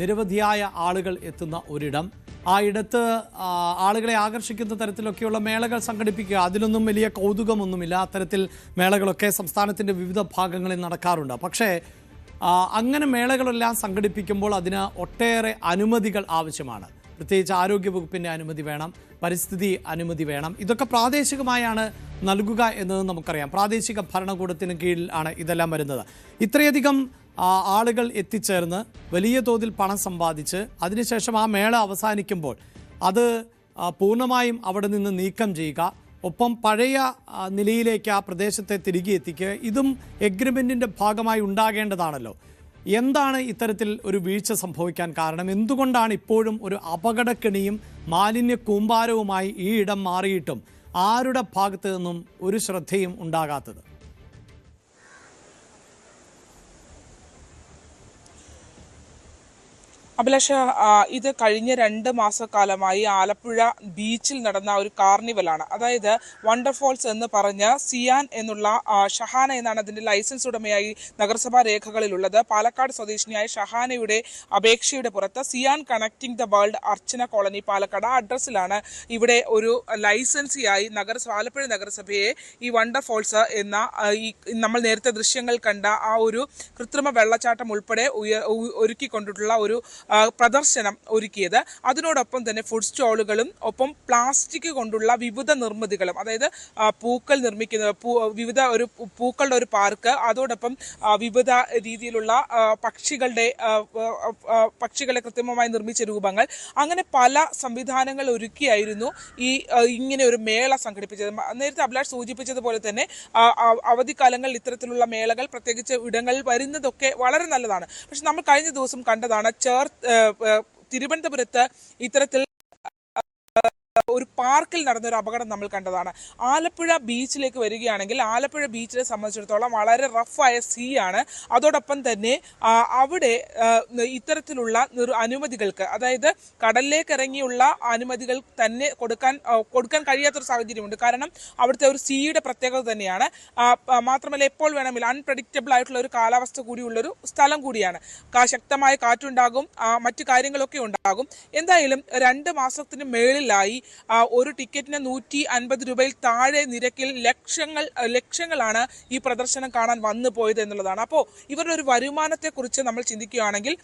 നിരവധിയായ ആളുകൾ എത്തുന്ന ഒരിടം. ആ ഇടത്ത് ആളുകളെ ആകർഷിക്കുന്ന തരത്തിലൊക്കെയുള്ള മേളകൾ സംഘടിപ്പിക്കുക, അതിലൊന്നും വലിയ കൗതുകമൊന്നുമില്ല. അത്തരത്തിൽ മേളകളൊക്കെ സംസ്ഥാനത്തിൻ്റെ വിവിധ ഭാഗങ്ങളിൽ നടക്കാറുണ്ട്. പക്ഷേ അങ്ങനെ മേളകളെല്ലാം സംഘടിപ്പിക്കുമ്പോൾ അതിന് ഒട്ടേറെ അനുമതികൾ ആവശ്യമാണ്. പ്രത്യേകിച്ച് ആരോഗ്യവകുപ്പിൻ്റെ അനുമതി വേണം, പരിസ്ഥിതി അനുമതി വേണം. ഇതൊക്കെ പ്രാദേശികമായാണ് നൽകുക എന്നത് നമുക്കറിയാം. പ്രാദേശിക ഭരണകൂടത്തിന് കീഴിൽ ആണ് ഇതെല്ലാം വരുന്നത്. ഇത്രയധികം ആളുകൾ എത്തിച്ചേർന്ന് വലിയ തോതിൽ പണം സമ്പാദിച്ച് അതിനുശേഷം ആ മേള അവസാനിക്കുമ്പോൾ അത് പൂർണ്ണമായും അവിടെ നിന്ന് നീക്കം ചെയ്യുക, ഒപ്പം പഴയ നിലയിലേക്ക് ആ പ്രദേശത്തെ തിരികെ എത്തിക്കുക, ഇതും എഗ്രിമെൻറ്റിൻ്റെ ഭാഗമായി ഉണ്ടാകേണ്ടതാണല്ലോ. എന്താണ് ഇത്തരത്തിൽ ഒരു വീഴ്ച സംഭവിക്കാൻ കാരണം? എന്തുകൊണ്ടാണ് ഇപ്പോഴും ഒരു അപകടക്കെണിയും മാലിന്യ കൂമ്പാരവുമായി ഈ ഇടം മാറിയിട്ടും ആരുടെ ഭാഗത്തു നിന്നും ഒരു ശ്രദ്ധയും ഉണ്ടാകാത്തത്? അഭിലാഷ, ഇത് കഴിഞ്ഞ 2 മാസക്കാലമായി ആലപ്പുഴ ബീച്ചിൽ നടന്ന ഒരു കാർണിവലാണ്. അതായത് വണ്ടർഫോൾസ് എന്ന് പറഞ്ഞ സിയാൻ എന്നുള്ള ഷഹാന എന്നാണ് അതിന്റെ ലൈസൻസ് ഉടമയായി നഗരസഭാ രേഖകളിലുള്ളത്. പാലക്കാട് സ്വദേശിനിയായ ഷഹാനയുടെ അപേക്ഷയുടെ പുറത്ത് സിയാൻ connecting the world Archana colony Palakkad അഡ്രസ്സിലാണ് ഇവിടെ ഒരു ലൈസൻസിയായി ആലപ്പുഴ നഗരസഭയെ ഈ വണ്ടർഫോൾസ് എന്ന ഈ നമ്മൾ നേരത്തെ ദൃശ്യങ്ങൾ കണ്ട ആ ഒരു കൃത്രിമ വെള്ളച്ചാട്ടം ഉൾപ്പെടെ ഒരുക്കിക്കൊണ്ടിട്ടുള്ള ഒരു പ്രദർശനം ഒരുക്കിയത്. അതിനോടൊപ്പം തന്നെ ഫുഡ് സ്റ്റോളുകളും ഒപ്പം പ്ലാസ്റ്റിക് കൊണ്ടുള്ള വിവിധ നിർമ്മിതികളും, അതായത് പൂക്കൾ നിർമ്മിക്കുന്ന വിവിധ ഒരു പൂക്കളുടെ ഒരു പാർക്ക്, അതോടൊപ്പം വിവിധ രീതിയിലുള്ള പക്ഷികളെ കൃത്രിമമായി നിർമ്മിച്ച രൂപങ്ങൾ, അങ്ങനെ പല സംവിധാനങ്ങൾ ഒരുക്കിയായിരുന്നു ഇങ്ങനെ ഒരു മേള സംഘടിപ്പിച്ചത്. നേരത്തെ അഭിലാഷ് സൂചിപ്പിച്ചതുപോലെ തന്നെ അവധിക്കാലങ്ങളിൽ ഇത്തരത്തിലുള്ള മേളകൾ പ്രത്യേകിച്ച് ഇടങ്ങളിൽ വരുന്നതൊക്കെ വളരെ നല്ലതാണ്. പക്ഷെ നമ്മൾ കഴിഞ്ഞ ദിവസം കണ്ടതാണ് തിരുവനന്തപുരത്ത് ഇത്തരത്തിൽ ഒരു പാർക്കിൽ നടന്നൊരു അപകടം നമ്മൾ കണ്ടതാണ്. ആലപ്പുഴ ബീച്ചിലേക്ക് വരികയാണെങ്കിൽ ആലപ്പുഴ ബീച്ചിനെ സംബന്ധിച്ചിടത്തോളം വളരെ റഫായ സീ ആണ്. അതോടൊപ്പം തന്നെ അവിടെ ഇത്തരത്തിലുള്ള അനുമതികൾക്ക്, അതായത് കടലിലേക്ക് ഇറങ്ങിയുള്ള അനുമതികൾ തന്നെ കൊടുക്കാൻ കഴിയാത്തൊരു സാഹചര്യമുണ്ട്. കാരണം അവിടുത്തെ ഒരു സീയുടെ പ്രത്യേകത തന്നെയാണ്. മാത്രമല്ല എപ്പോൾ വേണമെങ്കിലും അൺപ്രഡിക്റ്റബിൾ ആയിട്ടുള്ള ഒരു കാലാവസ്ഥ കൂടിയുള്ളൊരു സ്ഥലം കൂടിയാണ്. ശക്തമായ കാറ്റുണ്ടാകും, മറ്റു കാര്യങ്ങളൊക്കെ ഉണ്ടാകും. എന്തായാലും 2 മാസത്തിന് മേളിലായി ഒരു ടിക്കറ്റിന് 150 രൂപയിൽ താഴെ നിരക്കിൽ ലക്ഷങ്ങളാണ് ഈ പ്രദർശനം കാണാൻ വന്നു പോയത് എന്നുള്ളതാണ്. അപ്പോൾ ഇവരുടെ ഒരു വരുമാനത്തെക്കുറിച്ച് നമ്മൾ ചിന്തിക്കുകയാണെങ്കിൽ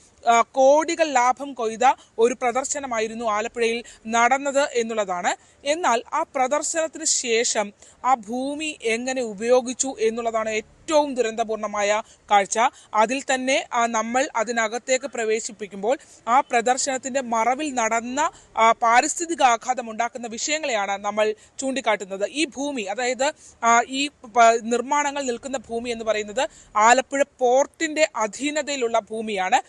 കോടികൾ ലാഭം കൊയ്ത ഒരു പ്രദർശനമായിരുന്നു ആലപ്പുഴയിൽ നടന്നത് എന്നുള്ളതാണ്. എന്നാൽ ആ പ്രദർശനത്തിന് ശേഷം ആ ഭൂമി എങ്ങനെ ഉപയോഗിച്ചു എന്നുള്ളതാണ് ഏറ്റവും ദുരന്തപൂർണമായ കാഴ്ച. അതിൽ തന്നെ നമ്മൾ അതിനകത്തേക്ക് പ്രവേശിപ്പിക്കുമ്പോൾ ആ പ്രദർശനത്തിന്റെ മറവിൽ നടന്ന പാരിസ്ഥിതിക ആഘാതം ഉണ്ടാക്കുന്ന വിഷയങ്ങളെയാണ് നമ്മൾ ചൂണ്ടിക്കാട്ടുന്നത്. ഈ ഭൂമി, അതായത് ഈ നിർമ്മാണങ്ങൾ നിൽക്കുന്ന ഭൂമി എന്ന് പറയുന്നത് ആലപ്പുഴ പോർട്ടിന്റെ അധീനതയിലുള്ള ഭൂമിയാണ്.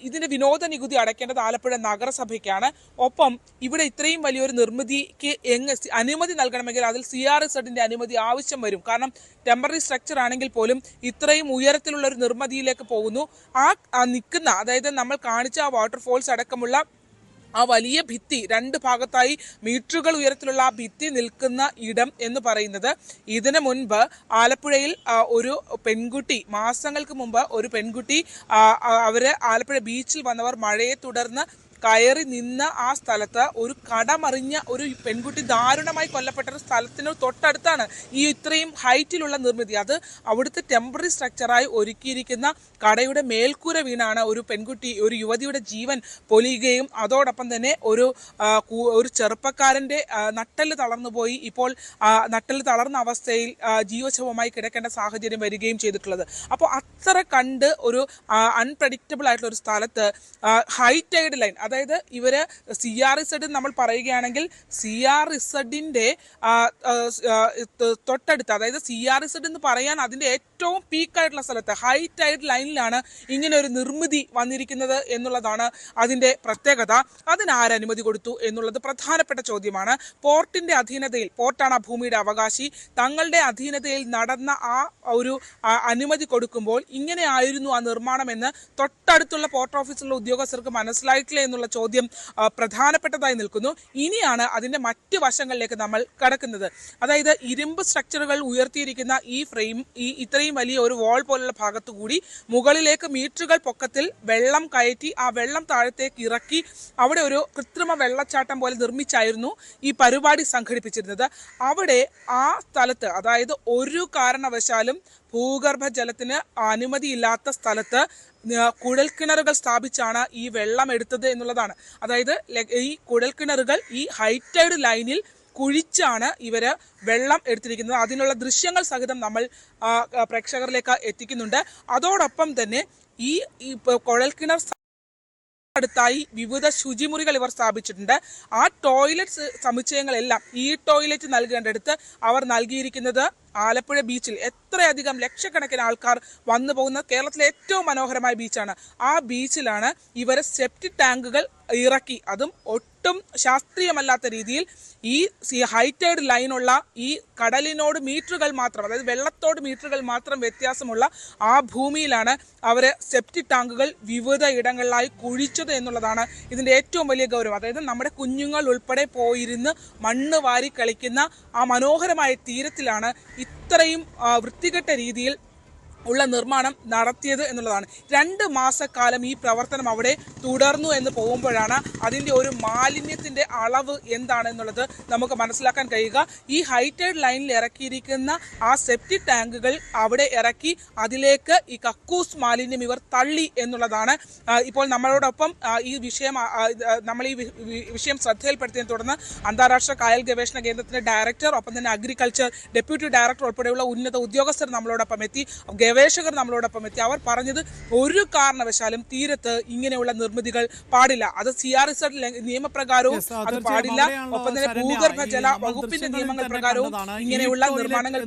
ഇതിന്റെ വിനോദ നികുതി അടയ്ക്കേണ്ടത് ആലപ്പുഴ നഗരസഭയ്ക്കാണ്. ഒപ്പം ഇവിടെ ഇത്രയും വലിയൊരു നിർമ്മിതിക്ക് അനുമതി നൽകണമെങ്കിൽ അതിൽ CRZന്റെ അനുമതി ആവശ്യം വരും. കാരണം ടെമ്പററി സ്ട്രക്ചർ ആണെങ്കിൽ പോലും ഇത്രയും ഉയരത്തിലുള്ള ഒരു നിർമ്മിതിയിലേക്ക് പോകുന്നു. ആ നിൽക്കുന്ന, അതായത് നമ്മൾ കാണിച്ച ആ വാട്ടർഫോൾസ് അടക്കമുള്ള ആ വലിയ ഭിത്തി, 2 ഭാഗത്തായി മീറ്ററുകൾ ഉയരത്തിലുള്ള ആ ഭിത്തി നിൽക്കുന്ന ഇടം എന്ന് പറയുന്നത്, ഇതിനു മുൻപ് ആലപ്പുഴയിൽ ഒരു പെൺകുട്ടി, മാസങ്ങൾക്ക് മുമ്പ് ഒരു പെൺകുട്ടി, അവര് ആലപ്പുഴ ബീച്ചിൽ വന്നവർ മഴയെ തുടർന്ന് കയറി നിന്ന ആ സ്ഥലത്ത് ഒരു കടമറിഞ്ഞ ഒരു പെൺകുട്ടി ദാരുണമായി കൊല്ലപ്പെട്ട ഒരു സ്ഥലത്തിന് തൊട്ടടുത്താണ് ഈ ഇത്രയും ഹൈറ്റിലുള്ള നിർമ്മിതി. അത് അവിടുത്തെ ടെമ്പററി സ്ട്രക്ചറായി ഒരുക്കിയിരിക്കുന്ന കടയുടെ മേൽക്കൂര വീണാണ് ഒരു യുവതിയുടെ ജീവൻ പൊലിയുകയും അതോടൊപ്പം തന്നെ ഒരു ചെറുപ്പക്കാരന്റെ നട്ടെല്ല് തളർന്നുപോയി, ഇപ്പോൾ നട്ടെല്ല് തളർന്ന അവസ്ഥയിൽ ജീവശവമായി കിടക്കേണ്ട സാഹചര്യം വരികയും ചെയ്തിട്ടുള്ളത്. അപ്പോൾ അത്ര കണ്ട് ഒരു അൺപ്രഡിക്റ്റബിൾ ആയിട്ടുള്ള ഒരു സ്ഥലത്ത് ഹൈ ടൈഡ് ലൈൻ, അതായത് ഇവര് CRZ നമ്മൾ പറയുകയാണെങ്കിൽ CRZന്റെ തൊട്ടടുത്ത്, അതായത് CRZ എന്ന് പറയാൻ അതിന്റെ ഏറ്റവും പീക്കായിട്ടുള്ള സ്ഥലത്ത് ഹൈ ടൈഡ് ലൈനിലാണ് ഇങ്ങനെ ഒരു നിർമ്മിതി വന്നിരിക്കുന്നത് എന്നുള്ളതാണ് അതിന്റെ പ്രത്യേകത. അതിന് ആരനുമതി കൊടുത്തു എന്നുള്ളത് പ്രധാനപ്പെട്ട ചോദ്യമാണ്. പോർട്ടിന്റെ അധീനതയിൽ, പോർട്ടാണ് ആ ഭൂമിയുടെ അവകാശി, തങ്ങളുടെ അധീനതയിൽ നടന്ന ആ ഒരു അനുമതി കൊടുക്കുമ്പോൾ ഇങ്ങനെ ആയിരുന്നു ആ നിർമ്മാണം എന്ന് തൊട്ടടുത്തുള്ള പോർട്ട് ഓഫീസിലുള്ള ഉദ്യോഗസ്ഥർക്ക് മനസ്സിലായിട്ടില്ല എന്നുള്ള എന്നുള്ള ചോദ്യം പ്രധാനപ്പെട്ടതായി നിൽക്കുന്നു. ഇനിയാണ് അതിന്റെ മറ്റ് വശങ്ങളിലേക്ക് നമ്മൾ കടക്കുന്നത്. അതായത് ഇരുമ്പ് സ്ട്രക്ചറുകൾ ഉയർത്തിയിരിക്കുന്ന ഈ ഫ്രെയിം, ഇത്രയും വലിയ ഒരു വാൾ പോലുള്ള ഭാഗത്തു കൂടി മുകളിലേക്ക് മീറ്ററുകൾ പൊക്കത്തിൽ വെള്ളം കയറ്റി ആ വെള്ളം താഴത്തേക്ക് ഇറക്കി അവിടെ ഒരു കൃത്രിമ വെള്ളച്ചാട്ടം പോലെ നിർമ്മിച്ചായിരുന്നു ഈ പരിപാടി സംഘടിപ്പിച്ചിരുന്നത്. അവിടെ ആ സ്ഥലത്ത്, അതായത് ഒരു കാരണവശാലും ഭൂഗർഭജലത്തിന് അനുമതിയില്ലാത്ത സ്ഥലത്ത് കുഴൽക്കിണറുകൾ സ്ഥാപിച്ചാണ് ഈ വെള്ളം എടുത്തത് എന്നുള്ളതാണ്. അതായത് ഈ കുഴൽക്കിണറുകൾ ഈ ഹൈറ്റൈഡ് ലൈനിൽ കുഴിച്ചാണ് ഇവര് വെള്ളം എടുത്തിരിക്കുന്നത്. അതിനുള്ള ദൃശ്യങ്ങൾ സഹിതം നമ്മൾ പ്രേക്ഷകരിലേക്ക് എത്തിക്കുന്നുണ്ട്. അതോടൊപ്പം തന്നെ ഈ കുഴൽക്കിണർ അടുത്തായി വിവിധ ശുചിമുറികൾ ഇവർ സ്ഥാപിച്ചിട്ടുണ്ട്. ആ ടോയ്ലറ്റ് സമുച്ചയങ്ങളെല്ലാം ഈ ടോയ്ലറ്റ് നൽകേണ്ടടുത്ത് അവർ നൽകിയിരിക്കുന്നത് ആലപ്പുഴ ബീച്ചിൽ എത്രയധികം ലക്ഷക്കണക്കിന് ആൾക്കാർ വന്നു പോകുന്ന കേരളത്തിലെ ഏറ്റവും മനോഹരമായ ബീച്ചാണ്. ആ ബീച്ചിലാണ് ഇവർ സെപ്റ്റിക് ടാങ്കുകൾ ഇറക്കി, അതും ഒട്ടും ശാസ്ത്രീയമല്ലാത്ത രീതിയിൽ ഈ ഹൈറ്റൈഡ് ലൈനുള്ള ഈ കടലിനോട് മീറ്ററുകൾ മാത്രം, അതായത് വെള്ളത്തോട് മീറ്ററുകൾ മാത്രം വ്യത്യാസമുള്ള ആ ഭൂമിയിലാണ് അവർ സെപ്റ്റിക് ടാങ്കുകൾ വിവിധ ഇടങ്ങളിലായി കുഴിച്ചത് എന്നുള്ളതാണ് ഇതിൻ്റെ ഏറ്റവും വലിയ ഗൗരവം. അതായത് നമ്മുടെ കുഞ്ഞുങ്ങൾ ഉൾപ്പെടെ പോയിരുന്ന് മണ്ണ് വാരി കളിക്കുന്ന ആ മനോഹരമായ തീരത്തിലാണ് ഇത്രയും വൃത്തികെട്ട രീതിയിൽ ഉള്ള നിർമ്മാണം നടത്തിയത് എന്നുള്ളതാണ്. 2 മാസക്കാലം ഈ പ്രവർത്തനം അവിടെ തുടർന്നു എന്ന് പോകുമ്പോഴാണ് അതിൻ്റെ ഒരു മാലിന്യത്തിൻ്റെ അളവ് എന്താണെന്നുള്ളത് നമുക്ക് മനസ്സിലാക്കാൻ കഴിയുക. ഈ ഹൈറ്റൈഡ് ലൈനിൽ ഇറക്കിയിരിക്കുന്ന ആ സെപ്റ്റിക് ടാങ്കുകൾ അവിടെ ഇറക്കി അതിലേക്ക് ഈ കക്കൂസ് മാലിന്യം ഇവർ തള്ളി എന്നുള്ളതാണ് ഇപ്പോൾ നമ്മളോടൊപ്പം ഈ വിഷയം ശ്രദ്ധയിൽപ്പെടുത്തിയതിനെ തുടർന്ന് അന്താരാഷ്ട്ര കായൽ ഗവേഷണ കേന്ദ്രത്തിന്റെ ഡയറക്ടർ, ഒപ്പം തന്നെ അഗ്രികൾച്ചർ ഡെപ്യൂട്ടി ഡയറക്ടർ ഉൾപ്പെടെയുള്ള ഉന്നത ഉദ്യോഗസ്ഥർ നമ്മളോടൊപ്പം എത്തി, ഗവേഷകർ നമ്മളോടൊപ്പം എത്തി. അവർ പറഞ്ഞത് ഒരു കാരണവശാലും തീരത്ത് ഇങ്ങനെയുള്ള നിർമ്മിതികൾ പാടില്ല. അത് CRZ നിയമപ്രകാരവും അത് പാടില്ല. ഒപ്പം തന്നെ ഭൂഗർഭജല വകുപ്പിന്റെ നിയമങ്ങൾ പ്രകാരവും ഇങ്ങനെയുള്ള നിർമ്മാണങ്ങൾ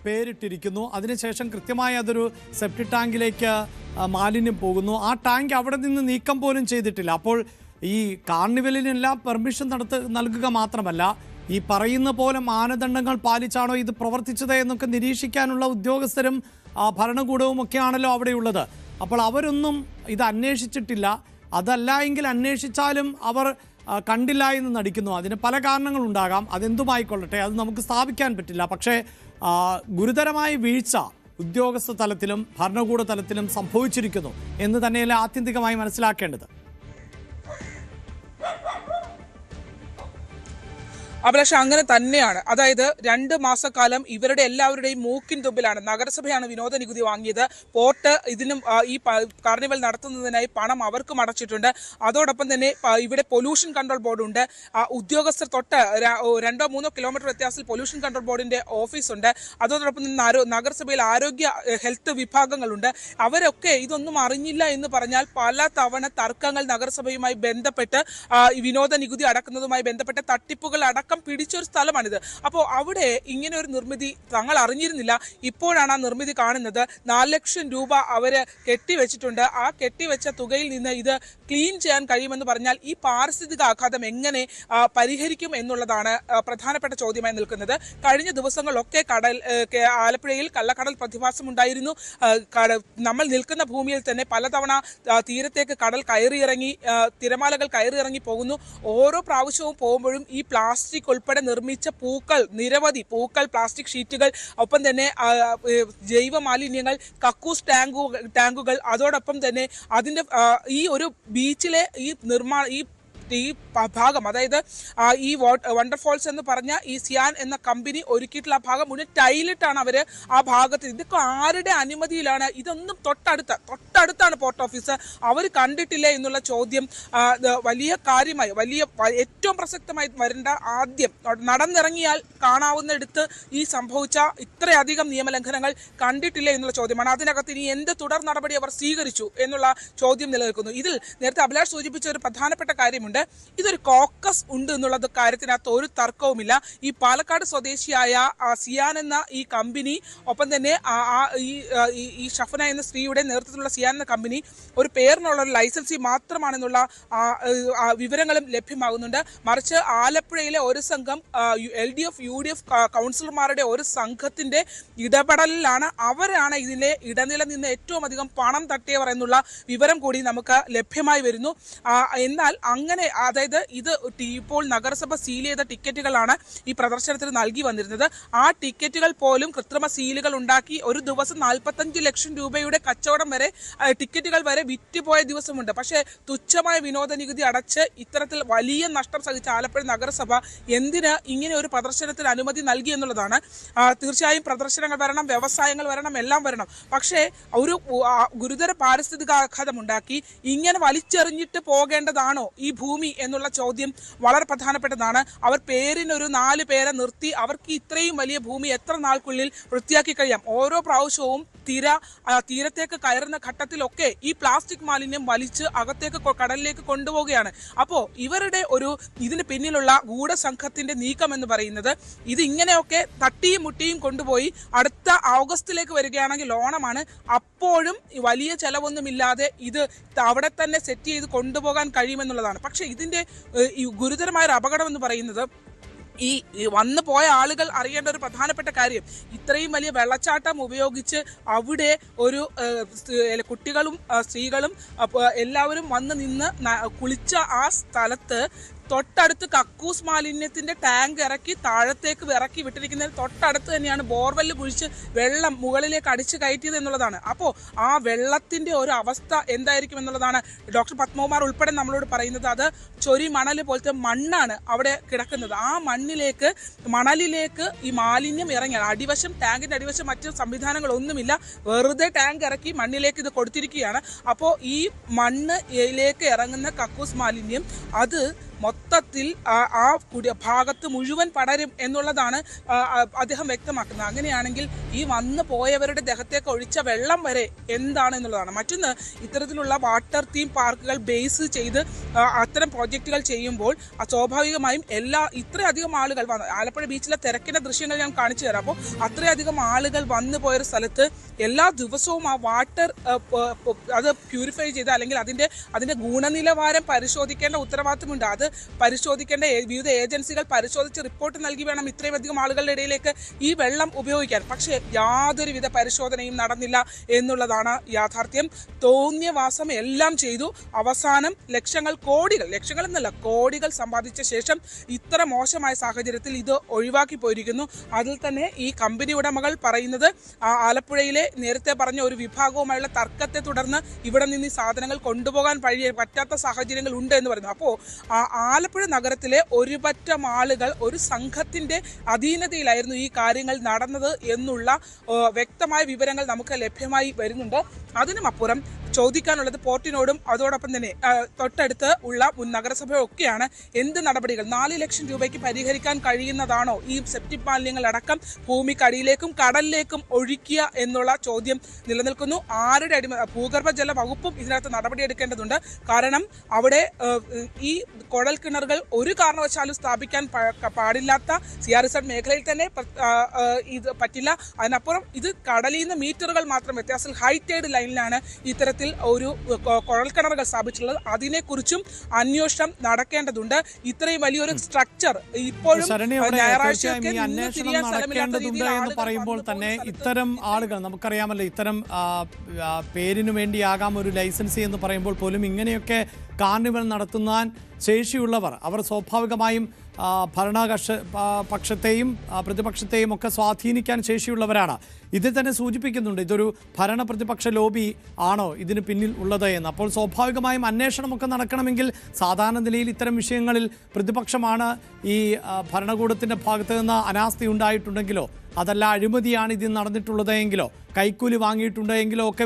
പേരിട്ടിരിക്കുന്നു. അതിനുശേഷം കൃത്യമായി അതൊരു സെപ്റ്റിക് ടാങ്കിലേക്ക് മാലിന്യം പോകുന്നു. ആ ടാങ്ക് അവിടെ നിന്ന് നീക്കം പോലും ചെയ്തിട്ടില്ല. അപ്പോൾ ഈ കാർണിവലിനെല്ലാം പെർമിഷൻ നൽകുക മാത്രമല്ല, ഈ പറയുന്ന പോലെ മാനദണ്ഡങ്ങൾ പാലിച്ചാണോ ഇത് പ്രവർത്തിച്ചത് എന്നൊക്കെ നിരീക്ഷിക്കാനുള്ള ഉദ്യോഗസ്ഥരും ഭരണകൂടവും ഒക്കെയാണല്ലോ അവിടെയുള്ളത്. അപ്പോൾ അവരൊന്നും ഇത് അന്വേഷിച്ചിട്ടില്ല. അതല്ല എങ്കിൽ അന്വേഷിച്ചാലും അവർ കണ്ടില്ല എന്ന് നടിക്കുന്നു. അതിന് പല കാരണങ്ങളുണ്ടാകാം, അതെന്തുമായിക്കൊള്ളട്ടെ, അത് നമുക്ക് സ്ഥാപിക്കാൻ പറ്റില്ല. പക്ഷേ ഗുരുതരമായ വീഴ്ച ഉദ്യോഗസ്ഥ തലത്തിലും ഭരണകൂട തലത്തിലും സംഭവിച്ചിരിക്കുന്നു എന്ന് തന്നെയല്ലേ ആത്യന്തികമായി മനസ്സിലാക്കേണ്ടത്. അഭിലാഷ്, അങ്ങനെ തന്നെയാണ്. അതായത് 2 മാസക്കാലം ഇവരുടെ എല്ലാവരുടെയും മൂക്കിൻ തുമ്പിലാണ്. നഗരസഭയാണ് വിനോദ നികുതി വാങ്ങിയത്. പോർട്ട് ഇതിനും ഈ കാർണിവൽ നടത്തുന്നതിനായി പണം അവർക്കും അടച്ചിട്ടുണ്ട്. അതോടൊപ്പം തന്നെ ഇവിടെ പൊല്യൂഷൻ കൺട്രോൾ ബോർഡുണ്ട്. ഉദ്യോഗസ്ഥർ തൊട്ട് 2-3 കിലോമീറ്റർ വ്യത്യാസത്തിൽ പൊല്യൂഷൻ കൺട്രോൾ ബോർഡിന്റെ ഓഫീസുണ്ട്. അതോടൊപ്പം തന്നെ നഗരസഭയിൽ ആരോഗ്യ ഹെൽത്ത് വിഭാഗങ്ങളുണ്ട്. അവരൊക്കെ ഇതൊന്നും അറിഞ്ഞില്ല എന്ന് പറഞ്ഞാൽ പല തവണ തർക്കങ്ങൾ നഗരസഭയുമായി ബന്ധപ്പെട്ട് വിനോദ നികുതി അടക്കുന്നതുമായി ബന്ധപ്പെട്ട തട്ടിപ്പുകൾ അടക്കം പിടിച്ചൊരു സ്ഥലമാണിത്. അപ്പോൾ അവിടെ ഇങ്ങനെ ഒരു നിർമ്മിതി തങ്ങൾ അറിഞ്ഞിരുന്നില്ല. ഇപ്പോഴാണ് ആ നിർമ്മിതി കാണുന്നത്. 4 ലക്ഷം രൂപ അവര് കെട്ടിവെച്ചിട്ടുണ്ട്. ആ കെട്ടിവെച്ച തുകയിൽ നിന്ന് ഇത് ക്ലീൻ ചെയ്യാൻ കഴിയുമെന്ന് പറഞ്ഞാൽ ഈ പാരിസ്ഥിതിക ആഘാതം എങ്ങനെ പരിഹരിക്കും എന്നുള്ളതാണ് പ്രധാനപ്പെട്ട ചോദ്യമായി നിൽക്കുന്നത്. കഴിഞ്ഞ ദിവസങ്ങളിലൊക്കെ ആലപ്പുഴയിൽ കള്ളക്കടൽ പ്രതിഭാസം ഉണ്ടായിരുന്നു. നമ്മൾ നിൽക്കുന്ന ഭൂമിയിൽ തന്നെ പലതവണ തീരത്തേക്ക് കടൽ കയറിയിറങ്ങി, തിരമാലകൾ കയറിയിറങ്ങി പോകുന്നു. ഓരോ പ്രാവശ്യവും പോകുമ്പോഴും ഈ പ്ലാസ്റ്റിക് ഉൾപ്പെടെ നിർമ്മിച്ച നിരവധി പൂക്കൾ, പ്ലാസ്റ്റിക് ഷീറ്റുകൾ, ഒപ്പം തന്നെ ജൈവ മാലിന്യങ്ങൾ, കക്കൂസ് ടാങ്കുകൾ, അതോടൊപ്പം തന്നെ അതിന്റെ ഈ ഒരു ബീച്ചിലെ ഈ ഭാഗം, അതായത് ഈ വണ്ടർഫോൾസ് എന്ന് പറഞ്ഞ ഈ സിയാൻ എന്ന കമ്പനി ഒരുക്കിയിട്ടുള്ള ആ ഭാഗം മുഴുവൻ ടൈലിട്ടാണ് അവര് ആ ഭാഗത്ത്. ഇതൊക്കെ ആരുടെ അനുമതിയിലാണ്? ഇതൊന്നും തൊട്ടടുത്താണ് പോർട്ട് ഓഫീസ്. അവർ കണ്ടിട്ടില്ലേ എന്നുള്ള ചോദ്യം വലിയ കാര്യമായി, ഏറ്റവും പ്രസക്തമായി വരേണ്ട, ആദ്യം നടന്നിറങ്ങിയാൽ കാണാവുന്നിടത്ത് ഈ സംഭവിച്ച ഇത്രയധികം നിയമലംഘനങ്ങൾ കണ്ടിട്ടില്ലേ എന്നുള്ള ചോദ്യമാണ്. അതിനകത്ത് ഇനി എന്ത് തുടർ നടപടി അവർ സ്വീകരിച്ചു എന്നുള്ള ചോദ്യം നിലനിൽക്കുന്നു. ഇതിൽ നേരത്തെ അഭിലാഷ് സൂചിപ്പിച്ച ഒരു പ്രധാനപ്പെട്ട കാര്യമുണ്ട്. പറയുന്നുണ്ട്. ഇതൊരു കോക്കസ് ഉണ്ട് എന്നുള്ളത് കാര്യത്തിനകത്ത് ഒരു തർക്കവുമില്ല. ഈ പാലക്കാട് സ്വദേശിയായ സിയാൻ എന്ന ഈ കമ്പനി, ഒപ്പം തന്നെ ഈ ഷഫന എന്ന സ്ത്രീയുടെ നേതൃത്വത്തിലുള്ള സിയാൻ എന്ന കമ്പനി ഒരു പേരിനുള്ള ഒരു ലൈസൻസി മാത്രമാണെന്നുള്ള വിവരങ്ങളും ലഭ്യമാകുന്നുണ്ട്. മറിച്ച് ആലപ്പുഴയിലെ ഒരു സംഘം LDF UDF കൗൺസിലർമാരുടെ ഒരു സംഘത്തിന്റെ ഇടപെടലിലാണ്, അവരാണ് ഇതിലെ ഇടനില നിന്ന് ഏറ്റവും അധികം പണം തട്ടിയവർ എന്നുള്ള വിവരം കൂടി നമുക്ക് ലഭ്യമായി വരുന്നു. എന്നാൽ അങ്ങനെ, അതായത് ഇത് ഇപ്പോൾ നഗരസഭ സീൽ ചെയ്ത ടിക്കറ്റുകളാണ് ഈ പ്രദർശനത്തിന് നൽകി വന്നിരുന്നത്. ആ ടിക്കറ്റുകൾ പോലും കൃത്രിമ സീലുകൾ ഉണ്ടാക്കി ഒരു ദിവസം 45 ലക്ഷം രൂപയുടെ കച്ചവടം വരെ, ടിക്കറ്റുകൾ വരെ വിറ്റുപോയ ദിവസമുണ്ട്. പക്ഷേ തുച്ഛമായ വിനോദ നികുതി അടച്ച് ഇത്തരത്തിൽ വലിയ നഷ്ടം സഹിച്ച ആലപ്പുഴ നഗരസഭ എന്തിന് ഇങ്ങനെ ഒരു പ്രദർശനത്തിന് അനുമതി നൽകി എന്നുള്ളതാണ്. തീർച്ചയായും പ്രദർശനങ്ങൾ വരണം, വ്യവസായങ്ങൾ വരണം, എല്ലാം വരണം. പക്ഷേ ഒരു ഗുരുതര പാരിസ്ഥിതികാഘാതം ഉണ്ടാക്കി ഇങ്ങനെ വലിച്ചെറിഞ്ഞിട്ട് പോകേണ്ടതാണോ ഈ ഭൂമി എന്നുള്ള ചോദ്യം വളരെ പ്രധാനപ്പെട്ടതാണ്. അവർ പേരിനൊരു 4 പേരെ നിർത്തി അവർക്ക് ഇത്രയും വലിയ ഭൂമി എത്ര നാൾക്കുള്ളിൽ വൃത്തിയാക്കി കഴിയാം? ഓരോ പ്രാവശ്യവും തീരത്തേക്ക് കയറുന്ന ഘട്ടത്തിലൊക്കെ ഈ പ്ലാസ്റ്റിക് മാലിന്യം വലിച്ച് അകത്തേക്ക് കടലിലേക്ക് കൊണ്ടുപോവുകയാണ്. അപ്പോൾ ഇവരുടെ ഇതിന് പിന്നിലുള്ള ഗൂഢസംഘത്തിന്റെ നീക്കം എന്ന് പറയുന്നത് ഇത് ഇങ്ങനെയൊക്കെ തട്ടിയും മുട്ടിയും കൊണ്ടുപോയി അടുത്ത ഓഗസ്റ്റിലേക്ക് വരികയാണെങ്കിൽ ഓണമാണ്, അപ്പോഴും വലിയ ചെലവൊന്നുമില്ലാതെ ഇത് അവിടെ തന്നെ സെറ്റ് ചെയ്ത് കൊണ്ടുപോകാൻ കഴിയുമെന്നുള്ളതാണ്. പക്ഷെ ഇതിന്റെ ഗുരുതരമായ ഒരു അപകടം എന്ന് പറയുന്നത് ഈ വന്നു പോയ ആളുകൾ അറിയേണ്ട ഒരു പ്രധാനപ്പെട്ട കാര്യം, ഇത്രയും വലിയ വെള്ളച്ചാട്ടം ഉപയോഗിച്ച് അവിടെ ഒരു കുട്ടികളും സ്ത്രീകളും എല്ലാവരും വന്ന് നിന്ന് കുളിച്ച ആ സ്ഥലത്ത് തൊട്ടടുത്ത് കക്കൂസ് മാലിന്യത്തിന്റെ ടാങ്ക് ഇറക്കി താഴത്തേക്ക് ഇറക്കി വിട്ടിരിക്കുന്നതിന് തൊട്ടടുത്ത് തന്നെയാണ് ബോർവെല്ല് കുഴിച്ച് വെള്ളം മുകളിലേക്ക് അടിച്ചു കയറ്റിയത് എന്നുള്ളതാണ്. അപ്പോൾ ആ വെള്ളത്തിന്റെ ഒരു അവസ്ഥ എന്തായിരിക്കും എന്നുള്ളതാണ് ഡോക്ടർ പത്മകുമാർ ഉൾപ്പെടെ നമ്മളോട് പറയുന്നത്. അത് ചൊരി മണൽ പോലത്തെ മണ്ണാണ് അവിടെ കിടക്കുന്നത്. ആ മണലിലേക്ക് ഈ മാലിന്യം ഇറങ്ങിയാണ്. അടിവശം, ടാങ്കിന്റെ അടിവശം മറ്റു സംവിധാനങ്ങളൊന്നുമില്ല, വെറുതെ ടാങ്ക് ഇറക്കി മണ്ണിലേക്ക് ഇത് കൊടുത്തിരിക്കുകയാണ്. അപ്പോൾ ഈ മണ്ണിലേക്ക് ഇറങ്ങുന്ന കക്കൂസ് മാലിന്യം അത് മൊത്തത്തിൽ ആ ഭാഗത്ത് മുഴുവൻ പടരും എന്നുള്ളതാണ് അദ്ദേഹം വ്യക്തമാക്കുന്നത്. അങ്ങനെയാണെങ്കിൽ ഈ വന്നു പോയവരുടെ ദേഹത്തേക്ക് ഒഴിച്ച വെള്ളം വരെ എന്താണെന്നുള്ളതാണ്. മറ്റൊന്ന്, ഇത്തരത്തിലുള്ള വാട്ടർ തീം പാർക്കുകൾ ബേസ് ചെയ്ത് അത്തരം പ്രോജക്റ്റുകൾ ചെയ്യുമ്പോൾ സ്വാഭാവികമായും ഇത്രയധികം ആളുകൾ വന്ന് ആലപ്പുഴ ബീച്ചിലെ തിരക്കിന്റെ ദൃശ്യങ്ങൾ ഞാൻ കാണിച്ചു തരാം. അപ്പോൾ അത്രയധികം ആളുകൾ വന്നു പോയൊരു സ്ഥലത്ത് എല്ലാ ദിവസവും ആ വാട്ടർ അത് പ്യൂരിഫൈ ചെയ്ത് അല്ലെങ്കിൽ അതിന്റെ ഗുണനിലവാരം പരിശോധിക്കേണ്ട ഉത്തരവാദിത്തമുണ്ട്. അത് പരിശോധിക്കേണ്ട വിവിധ ഏജൻസികൾ പരിശോധിച്ച് റിപ്പോർട്ട് നൽകി വേണം ഇത്രയും അധികം ആളുകളുടെ ഇടയിലേക്ക് ഈ വെള്ളം ഉപയോഗിക്കാൻ. പക്ഷേ യാതൊരുവിധ പരിശോധനയും നടന്നില്ല എന്നുള്ളതാണ് യാഥാർത്ഥ്യം. തോന്നിയവാസം എല്ലാം ചെയ്തു. അവസാനം ലക്ഷങ്ങൾ എന്നല്ല കോടികൾ സമ്പാദിച്ച ശേഷം ഇത്ര മോശമായ സാഹചര്യത്തിൽ ഇത് ഒഴിവാക്കി പോയിരിക്കുന്നു. അതിൽ തന്നെ ഈ കമ്പനി ഉടമകൾ പറയുന്നത് ആലപ്പുഴയിലെ നേരത്തെ പറഞ്ഞ ഒരു വിഭാഗവുമായുള്ള തർക്കത്തെ തുടർന്ന് ഇവിടെ നിന്ന് ഈ സാധനങ്ങൾ കൊണ്ടുപോകാൻ പറ്റാത്ത സാഹചര്യങ്ങൾ ഉണ്ട് എന്ന് പറയുന്നു. അപ്പോൾ ആലപ്പുഴ നഗരത്തിലെ ഒരുപറ്റം ആളുകൾ ഒരു സംഘത്തിന്റെ അധീനതയിലായിരുന്നു ഈ കാര്യങ്ങൾ നടന്നത് എന്നുള്ള വ്യക്തമായ വിവരങ്ങൾ നമുക്ക് ലഭ്യമായി വരുന്നുണ്ട്. അതിനുമപ്പുറം ചോദിക്കാനുള്ളത് പോർട്ടിനോടും അതോടൊപ്പം തന്നെ തൊട്ടടുത്ത് ഉള്ള മുൻ നഗരസഭയൊക്കെയാണ് എന്ത് നടപടികൾ 4 ലക്ഷം രൂപയ്ക്ക് പരിഹരിക്കാൻ കഴിയുന്നതാണോ ഈ സെപ്റ്റിക് മാലിന്യങ്ങളടക്കം ഭൂമിക്കടിയിലേക്കും കടലിലേക്കും ഒഴിക്കുക എന്നുള്ള ചോദ്യം നിലനിൽക്കുന്നു. ആരുടെ ഭൂഗർഭജല വകുപ്പും ഇതിനകത്ത് നടപടിയെടുക്കേണ്ടതുണ്ട്. കാരണം അവിടെ ഈ കുഴൽ കിണറുകൾ ഒരു കാരണവശാലും സ്ഥാപിക്കാൻ പാടില്ലാത്ത CRZ മേഖലയിൽ തന്നെ ഇത് പറ്റില്ല. അതിനപ്പുറം ഇത് കടലിൽ നിന്ന് മീറ്ററുകൾ മാത്രം വ്യത്യാസത്തിൽ ഹൈറ്റൈഡ് ലൈനിലാണ് ഇത്തരത്തിൽ ഒരു കുഴൽക്കിണറുകൾ സ്ഥാപിച്ചിട്ടുള്ളത്. അതിനെക്കുറിച്ചും അന്വേഷണം നടക്കേണ്ടതുണ്ട്. ഇത്രയും വലിയൊരു സ്ട്രക്ചർ ഇപ്പോഴും പറയുമ്പോൾ തന്നെ ഇത്തരം ആളുകൾ നമുക്കറിയാമല്ലോ, ഇത്തരം പേരിനു വേണ്ടിയാകാം ഒരു ലൈസൻസി എന്ന് പറയുമ്പോൾ പോലും ഇങ്ങനെയൊക്കെ കാർണിവൽ നടത്തുവാൻ ശേഷിയുള്ളവർ അവർ സ്വാഭാവികമായും പക്ഷത്തെയും പ്രതിപക്ഷത്തെയും ഒക്കെ സ്വാധീനിക്കാൻ ശേഷിയുള്ളവരാണ്. ഇതിൽ തന്നെ സൂചിപ്പിക്കുന്നുണ്ട് ഇതൊരു ഭരണ പ്രതിപക്ഷ ലോബി ആണോ ഇതിന് പിന്നിൽ ഉള്ളത് എന്ന്. അപ്പോൾ സ്വാഭാവികമായും അന്വേഷണമൊക്കെ നടക്കണമെങ്കിൽ സാധാരണ നിലയിൽ ഇത്തരം വിഷയങ്ങളിൽ പ്രതിപക്ഷമാണ് ഈ ഭരണകൂടത്തിൻ്റെ ഭാഗത്ത് നിന്ന് അനാസ്ഥ ഉണ്ടായിട്ടുണ്ടെങ്കിലോ അതല്ല അഴിമതിയാണ് ഇതിൽ നടന്നിട്ടുള്ളതെങ്കിലോ കൈക്കൂലി വാങ്ങിയിട്ടുണ്ടെങ്കിലോ ഒക്കെ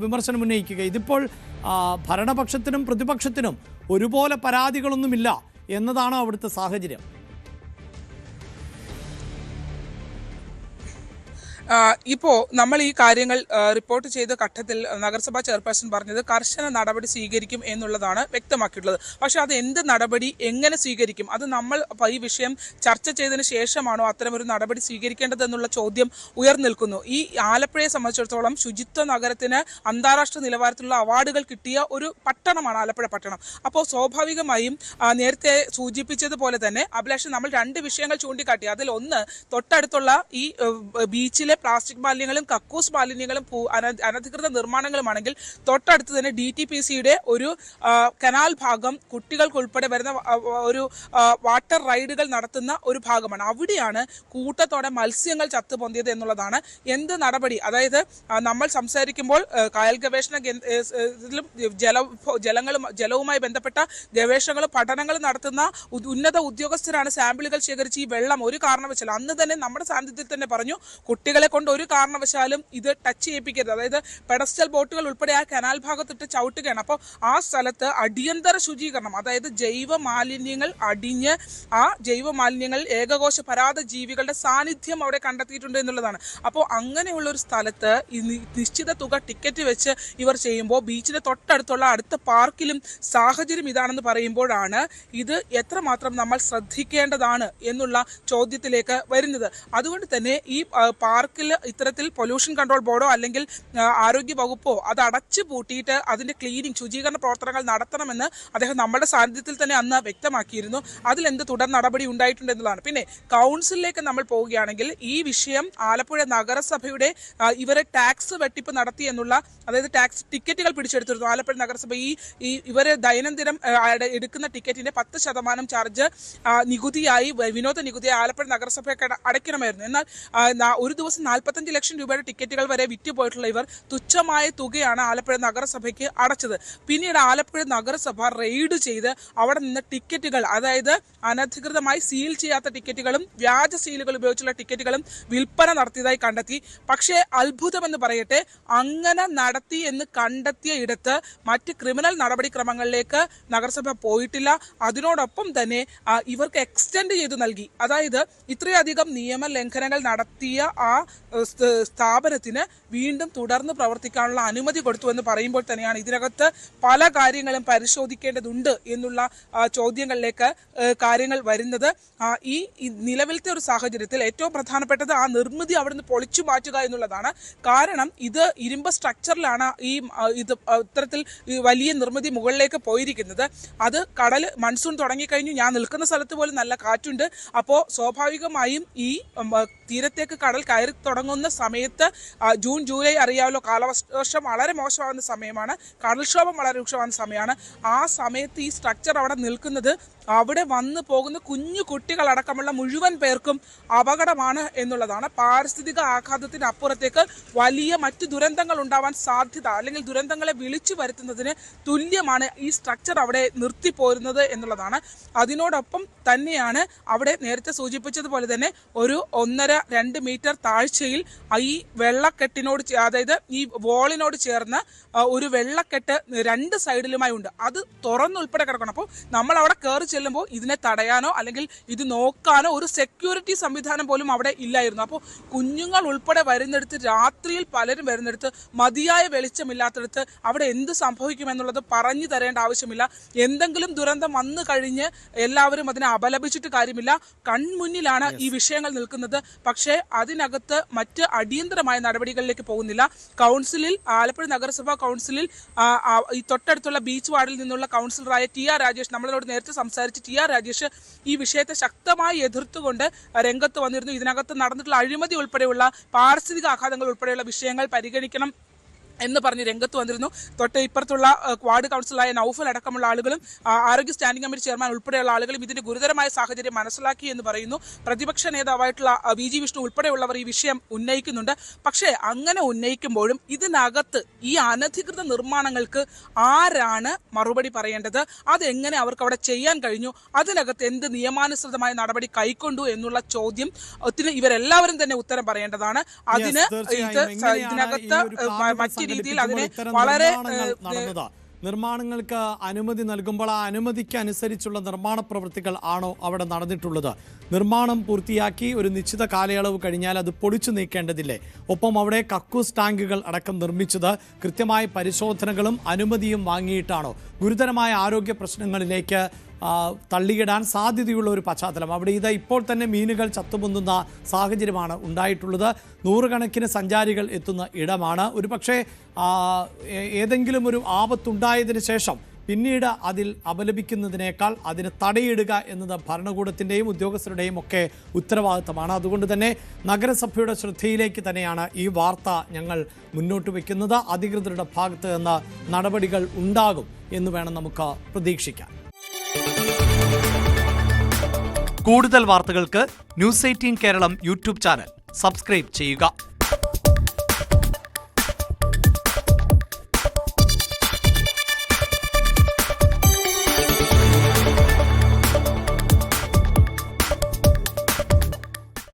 വിമർശനം ഉന്നയിക്കുക. ഇതിപ്പോൾ ഭരണപക്ഷത്തിനും പ്രതിപക്ഷത്തിനും ഒരുപോലെ പരാതികളൊന്നുമില്ല എന്നതാണ് അവിടുത്തെ സാഹചര്യം. ഇപ്പോൾ നമ്മൾ ഈ കാര്യങ്ങൾ റിപ്പോർട്ട് ചെയ്ത ഘട്ടത്തിൽ നഗരസഭാ ചെയർപേഴ്സൺ പറഞ്ഞത് കർശന നടപടി സ്വീകരിക്കും എന്നുള്ളതാണ് വ്യക്തമാക്കിയിട്ടുള്ളത്. പക്ഷെ അത് എന്ത് നടപടി എങ്ങനെ സ്വീകരിക്കും, അത് നമ്മൾ ഈ വിഷയം ചർച്ച ചെയ്തതിന് ശേഷമാണോ അത്തരമൊരു നടപടി സ്വീകരിക്കേണ്ടത് എന്നുള്ള ചോദ്യം ഉയർന്നിൽക്കുന്നു. ഈ ആലപ്പുഴയെ സംബന്ധിച്ചിടത്തോളം ശുചിത്വ നഗരത്തിന് അന്താരാഷ്ട്ര നിലവാരത്തിലുള്ള അവാർഡുകൾ കിട്ടിയ ഒരു പട്ടണമാണ് ആലപ്പുഴ പട്ടണം. അപ്പോൾ സ്വാഭാവികമായും നേരത്തെ സൂചിപ്പിച്ചതുപോലെ തന്നെ അഭിലാഷ്, നമ്മൾ രണ്ട് വിഷയങ്ങൾ ചൂണ്ടിക്കാട്ടി. അതിൽ ഒന്ന്, തൊട്ടടുത്തുള്ള ഈ ബീച്ചിലെ പ്ലാസ്റ്റിക് മാലിന്യങ്ങളും കക്കൂസ് മാലിന്യങ്ങളും അനധികൃത നിർമ്മാണങ്ങളുമാണെങ്കിൽ തൊട്ടടുത്ത് തന്നെ DTPCയുടെ ഒരു കനാൽ ഭാഗം കുട്ടികൾക്ക് ഉൾപ്പെടെ വരുന്ന ഒരു വാട്ടർ റൈഡുകൾ നടത്തുന്ന ഒരു ഭാഗമാണ്. അവിടെയാണ് കൂട്ടത്തോടെ മത്സ്യങ്ങൾ ചത്തുപൊന്തിയത് എന്നുള്ളതാണ്. എന്ത് നടപടി, അതായത് നമ്മൾ സംസാരിക്കുമ്പോൾ കായൽ ഗവേഷണ ജലവുമായി ബന്ധപ്പെട്ട ഗവേഷണങ്ങളും പഠനങ്ങളും നടത്തുന്ന ഉന്നത ഉദ്യോഗസ്ഥരാണ് സാമ്പിളുകൾ ശേഖരിച്ച് ഈ വെള്ളം ഒരു കാരണവശാലും, അന്ന് തന്നെ നമ്മുടെ സാന്നിധ്യത്തിൽ തന്നെ പറഞ്ഞു, കുട്ടികളെ കൊണ്ട് ഒരു കാരണവശാലും ഇത് ടച്ച് ചെയ്യിപ്പിക്കരുത്. അതായത് പെഡസ്റ്റൽ ബോട്ടുകൾ ഉൾപ്പെടെ ആ കനാൽ ഭാഗത്തിട്ട് ചവിട്ടുകയാണ്. അപ്പോൾ ആ സ്ഥലത്ത് അടിയന്തര ശുചീകരണം, അതായത് ജൈവ മാലിന്യങ്ങൾ അടിഞ്ഞ് ആ ജൈവ മാലിന്യങ്ങൾ ഏകകോശ പരാത ജീവികളുടെ സാന്നിധ്യം അവിടെ കണ്ടെത്തിയിട്ടുണ്ട് എന്നുള്ളതാണ്. അപ്പോൾ അങ്ങനെയുള്ള ഒരു സ്ഥലത്ത് നിശ്ചിത തുക ടിക്കറ്റ് വെച്ച് ഇവർ ചെയ്യുമ്പോൾ ബീച്ചിന് തൊട്ടടുത്തുള്ള അടുത്ത പാർക്കിലും സാഹചര്യം ഇതാണെന്ന് പറയുമ്പോഴാണ് ഇത് എത്രമാത്രം നമ്മൾ ശ്രദ്ധിക്കേണ്ടതാണ് എന്നുള്ള ചോദ്യത്തിലേക്ക് വരുന്നത്. അതുകൊണ്ട് തന്നെ ഈ പാർക്കിൽ ഇത്തരത്തിൽ പൊല്യൂഷൻ കൺട്രോൾ ബോർഡോ അല്ലെങ്കിൽ ആരോഗ്യ വകുപ്പോ അത് അടച്ചു പൂട്ടിയിട്ട് അതിന്റെ ക്ലീനിങ്, ശുചീകരണ പ്രവർത്തനങ്ങൾ നടത്തണമെന്ന് അദ്ദേഹം നമ്മുടെ സാന്നിധ്യത്തിൽ തന്നെ അന്ന് വ്യക്തമാക്കിയിരുന്നു. അതിലെന്ത് തുടർ നടപടി ഉണ്ടായിട്ടുണ്ട് എന്നതാണ്. പിന്നെ കൗൺസിലിലേക്ക് നമ്മൾ പോവുകയാണെങ്കിൽ ഈ വിഷയം ആലപ്പുഴ നഗരസഭയുടെ ഇവരെ ടാക്സ് വെട്ടിപ്പ് നടത്തി എന്നുള്ള, അതായത് ടാക്സ് ടിക്കറ്റുകൾ പിടിച്ചെടുത്തിരുന്നു. ആലപ്പുഴ നഗരസഭ ഇവര് ദൈനംദിനം എടുക്കുന്ന ടിക്കറ്റിന്റെ 10% ചാർജ് നികുതിയായി, വിനോദ നികുതിയായി ആലപ്പുഴ നഗരസഭയൊക്കെ അടയ്ക്കണമായിരുന്നു. എന്നാൽ ഒരു ദിവസം 45 ലക്ഷം രൂപയുടെ ടിക്കറ്റുകൾ വരെ വിറ്റുപോയിട്ടുള്ള ഇവർ തുച്ഛമായ തുകയാണ് ആലപ്പുഴ നഗരസഭയ്ക്ക് അടച്ചത്. പിന്നീട് ആലപ്പുഴ നഗരസഭ റെയ്ഡ് ചെയ്ത് അവിടെ നിന്ന് ടിക്കറ്റുകൾ, അതായത് അനധികൃതമായി സീൽ ചെയ്യാത്ത ടിക്കറ്റുകളും വ്യാജ സീലുകൾ ഉപയോഗിച്ചുള്ള ടിക്കറ്റുകളും വിൽപ്പന നടത്തിയതായി കണ്ടെത്തി. പക്ഷേ അത്ഭുതമെന്ന് പറയട്ടെ, അങ്ങനെ നടത്തി എന്ന് കണ്ടെത്തിയ ഇടത്ത് മറ്റ് ക്രിമിനൽ നടപടിക്രമങ്ങളിലേക്ക് നഗരസഭ പോയിട്ടില്ല. അതിനോടൊപ്പം തന്നെ ഇവർക്ക് എക്സ്റ്റെൻഡ് ചെയ്തു നൽകി. അതായത് ഇത്രയധികം നിയമലംഘനങ്ങൾ നടത്തിയ ആ സ്ഥാപനത്തിന് വീണ്ടും തുടർന്ന് പ്രവർത്തിക്കാനുള്ള അനുമതി കൊടുത്തു എന്ന് പറയുമ്പോൾ തന്നെയാണ് ഇതിനകത്ത് പല കാര്യങ്ങളും പരിശോധിക്കേണ്ടതുണ്ട് എന്നുള്ള ചോദ്യങ്ങളിലേക്ക് കാര്യങ്ങൾ വരുന്നത്. ഈ നിലവിലത്തെ ഒരു സാഹചര്യത്തിൽ ഏറ്റവും പ്രധാനപ്പെട്ടത് ആ നിർമ്മിതി അവിടുന്ന് പൊളിച്ചു മാറ്റുക എന്നുള്ളതാണ്. കാരണം ഇത് ഇരുമ്പ് സ്ട്രക്ചറിലാണ് ഇത്തരത്തിൽ വലിയ നിർമ്മിതി മുകളിലേക്ക് പോയിരിക്കുന്നത്. അത് കടൽ മൺസൂൺ തുടങ്ങിക്കഴിഞ്ഞു. ഞാൻ നിൽക്കുന്ന സ്ഥലത്ത് പോലും നല്ല കാറ്റുണ്ട്. അപ്പോൾ സ്വാഭാവികമായും ഈ തീരത്തേക്ക് കടൽ കയറി തുടങ്ങുന്ന സമയത്ത് ജൂൺ ജൂലൈ അറിയാമല്ലോ, കാലവർഷം വളരെ മോശമാകുന്ന സമയമാണ്, കടൽക്ഷോഭം വളരെ രൂക്ഷമാകുന്ന സമയമാണ്. ആ സമയത്ത് ഈ സ്ട്രക്ചർ അവിടെ നിൽക്കുന്നത് അവിടെ വന്നു പോകുന്ന കുഞ്ഞു കുട്ടികളടക്കമുള്ള മുഴുവൻ പേർക്കും അപകടമാണ് എന്നുള്ളതാണ്. പാരിസ്ഥിതിക ആഘാതത്തിന് അപ്പുറത്തേക്ക് വലിയ മറ്റു ദുരന്തങ്ങൾ ഉണ്ടാവാൻ സാധ്യത, അല്ലെങ്കിൽ ദുരന്തങ്ങളെ വിളിച്ചു വരുത്തുന്നതിന് തുല്യമാണ് ഈ സ്ട്രക്ചർ അവിടെ നിർത്തിപ്പോരുന്നത് എന്നുള്ളതാണ്. അതിനോടൊപ്പം തന്നെയാണ് അവിടെ നേരത്തെ സൂചിപ്പിച്ചതുപോലെ തന്നെ ഒരു 1.5-2 മീറ്റർ താഴ്ചയിൽ ഈ വെള്ളക്കെട്ടിനോട്, അതായത് ഈ വോളിനോട് ചേർന്ന് ഒരു വെള്ളക്കെട്ട് 2 സൈഡിലുമായി ഉണ്ട്. അത് തുറന്നുൾപ്പെടെ കിടക്കണം. അപ്പോൾ നമ്മൾ അവിടെ കയറി ചെല്ലുമ്പോൾ ഇതിനെ തടയാനോ അല്ലെങ്കിൽ ഇത് നോക്കാനോ ഒരു സെക്യൂരിറ്റി സംവിധാനം പോലും അവിടെ ഇല്ലായിരുന്നു. അപ്പോൾ കുഞ്ഞുങ്ങൾ ഉൾപ്പെടെ വരുന്നിടത്ത്, രാത്രിയിൽ പലരും വരുന്നിടത്ത്, മതിയായ വെളിച്ചമില്ലാത്തടത്ത് അവിടെ എന്ത് സംഭവിക്കുമെന്നുള്ളത് പറഞ്ഞു തരേണ്ട ആവശ്യമില്ല. എന്തെങ്കിലും ദുരന്തം വന്നു കഴിഞ്ഞ് എല്ലാവരും അതിനെ അപലപിച്ചിട്ട് കാര്യമില്ല. കൺമുന്നിലാണ് ഈ വിഷയങ്ങൾ നിൽക്കുന്നത്. പക്ഷേ അതിനകത്ത് മറ്റ് അടിയന്തരമായ നടപടികളിലേക്ക് പോകുന്നില്ല. കൗൺസിലിൽ, ആലപ്പുഴ നഗരസഭാ കൗൺസിലിൽ ഈ തൊട്ടടുത്തുള്ള ബീച്ച് വാർഡിൽ നിന്നുള്ള കൗൺസിലറായ TR രാജേഷ്, നമ്മളോട് നേരത്തെ സംസാരിച്ച് TR രാജേഷ് ഈ വിഷയത്തെ ശക്തമായി എതിർത്തുകൊണ്ട് രംഗത്ത് വന്നിരുന്നു. ഇതിനകത്ത് നടന്നിട്ടുള്ള അഴിമതി ഉൾപ്പെടെയുള്ള പാരിസ്ഥിതിക ആഘാതങ്ങൾ ഉൾപ്പെടെയുള്ള വിഷയങ്ങൾ പരിഗണിക്കണം എന്ന് പറഞ്ഞ് രംഗത്ത് വന്നിരുന്നു. തൊട്ട് ഇപ്പുറത്തുള്ള വാർഡ് കൗൺസിലറായ നൌഫൽ അടക്കമുള്ള ആളുകളും ആരോഗ്യ സ്റ്റാൻഡിംഗ് കമ്മിറ്റി ചെയർമാൻ ഉൾപ്പെടെയുള്ള ആളുകളും ഇതിന്റെ ഗുരുതരമായ സാഹചര്യം മനസ്സിലാക്കി എന്ന് പറയുന്നു. പ്രതിപക്ഷ നേതാവായിട്ടുള്ള VG വിഷ്ണു ഉൾപ്പെടെയുള്ളവർ ഈ വിഷയം ഉന്നയിക്കുന്നുണ്ട്. പക്ഷേ അങ്ങനെ ഉന്നയിക്കുമ്പോഴും ഇതിനകത്ത് ഈ അനധികൃത നിർമ്മാണങ്ങൾക്ക് ആരാണ് മറുപടി പറയേണ്ടത്, അതെങ്ങനെ അവർക്ക് അവിടെ ചെയ്യാൻ കഴിഞ്ഞു, അതിനകത്ത് എന്ത് നിയമാനുസൃതമായ നടപടി കൈക്കൊണ്ടു എന്നുള്ള ചോദ്യം ഇവരെല്ലാവരും തന്നെ ഉത്തരം പറയേണ്ടതാണ്. അതിന് ഇതിനകത്ത് മറ്റ് രീതിയിൽ അതിനെ വളരെ നിർമ്മാണങ്ങൾക്ക് അനുമതി നൽകുമ്പോൾ ആ അനുമതിക്ക് അനുസരിച്ചുള്ള നിർമ്മാണ പ്രവൃത്തികൾ ആണോ അവിടെ നടന്നിട്ടുള്ളത്? നിർമ്മാണം പൂർത്തിയാക്കി ഒരു നിശ്ചിത കാലയളവ് കഴിഞ്ഞാൽ അത് പൊളിച്ചു നീക്കേണ്ടതില്ലേ? ഒപ്പം അവിടെ കക്കൂസ് ടാങ്കുകൾ അടക്കം നിർമ്മിച്ചത് കൃത്യമായ പരിശോധനകളും അനുമതിയും വാങ്ങിയിട്ടാണോ? ഗുരുതരമായ ആരോഗ്യ പ്രശ്നങ്ങളിലേക്ക് തള്ളിയിടാൻ സാധ്യതയുള്ള ഒരു പശ്ചാത്തലം. അവിടെ ഇത് ഇപ്പോൾ തന്നെ മീനുകൾ ചത്തുപൊന്തുന്ന സാഹചര്യമാണ് ഉണ്ടായിട്ടുള്ളത്. നൂറുകണക്കിന് സഞ്ചാരികൾ എത്തുന്ന ഇടമാണ്. ഒരുപക്ഷെ ഏതെങ്കിലും ഒരു ആപത്തുണ്ടായതിനു ശേഷം പിന്നീട് അതിൽ അപലപിക്കുന്നതിനേക്കാൾ അതിന് തടയിടുക എന്നത് ഭരണകൂടത്തിൻ്റെയും ഉദ്യോഗസ്ഥരുടെയും ഒക്കെ ഉത്തരവാദിത്തമാണ്. അതുകൊണ്ട് തന്നെ നഗരസഭയുടെ ശ്രദ്ധയിലേക്ക് തന്നെയാണ് ഈ വാർത്ത ഞങ്ങൾ മുന്നോട്ട് വയ്ക്കുന്നത്. അധികൃതരുടെ ഭാഗത്ത് നിന്ന് നടപടികൾ ഉണ്ടാകും എന്ന് വേണം നമുക്ക് പ്രതീക്ഷിക്കാൻ. കൂടുതൽ വാർത്തകൾക്ക് news 18 Keralam YouTube channel subscribe ചെയ്യുക.